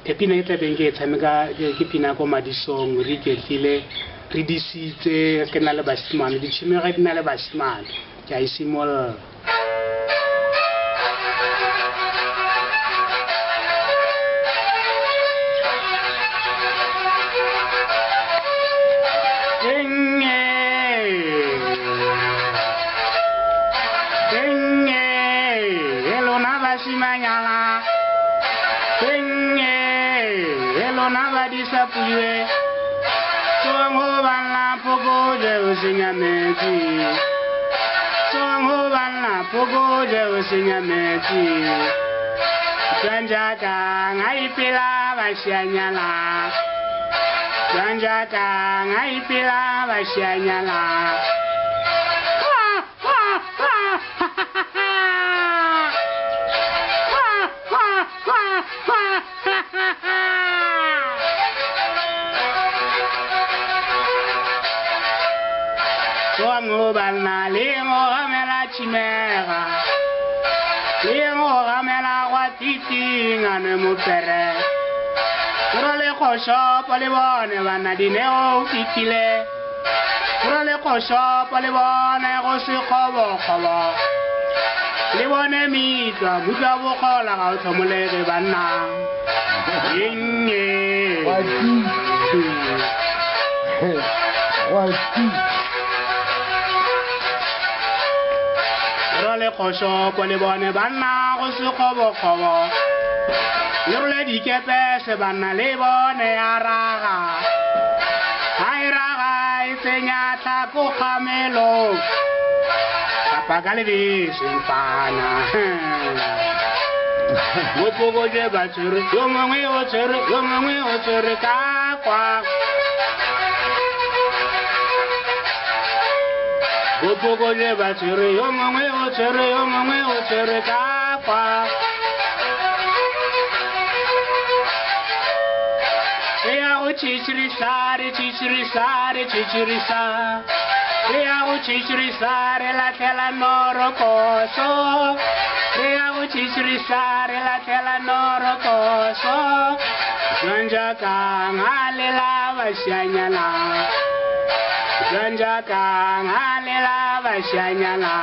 pina e tlabeng ke e tshameka ke pina ko Madisong re iketlile re disitse ke na le basimane ditshimega di na le basimane ke a isimolla Manyala hello na disappuye songo bana pogo je usinya meti songo bana pogo je usinya meti janjaka ngaipila bashanyala janjaka ngaipila bashanyala Songo bana lengo gamela chimera lengo gamela watiti ngane mupere role khosho pole bone bana dineo fitile role khosho pole bone go se khobo khobo le bone mitwa butwa bo khola ga thomolege bana yenge wati role khosho pole bone bana go se khobo khobo le dikepe se bana le bone araga airaga isenya ta ko khamelo apagale di simpana wopogo je batsuru yo mongwe o tsere ka kwa wopogo je batsuru yo mongwe o tsere ka kwa chichiri sa ea u chichiri sare la tela noro koso ea u chichiri sare la tela noro koso janja ka ngale la bashanyala janja ka ngale la bashanyala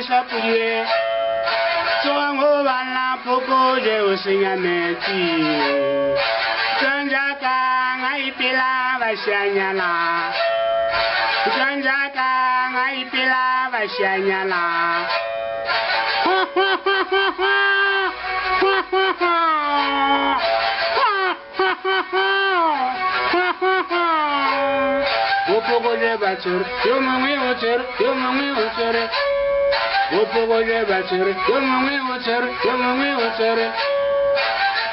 disappuye songo bana pogo je usinya meti janjaka ngaipila bashanyala janjaka ngaipila bashanyala pogo je batur yo mami otere Wopogo je batsuru, yo mongwe otere.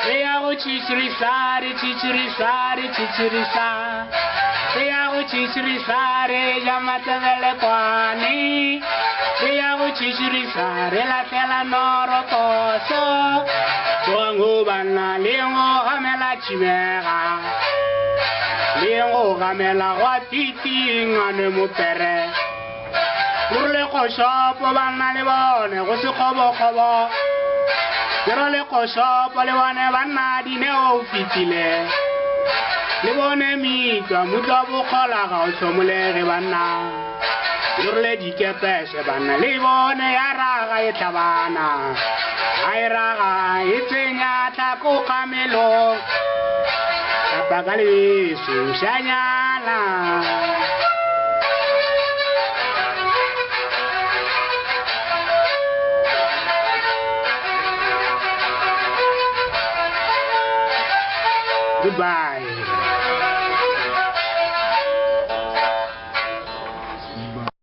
Ea o chichiri sa. Ea o chichiri sare, jamata vele kwani. Ea o chichiri sare, la tela noro koso. Songo bana lengo gamela chimera. Lengo gamela watiti ngane mupere. Role khosho po bana le bone go se khobo role khosho po le bone bana dineo fitile le bone mitwa mutwa bo khola ga o thomolege bana role dikepe se bana le bone ya raga e tlabana ai raga e tsenya ta ko kamelo apagale sushanyala Goodbye.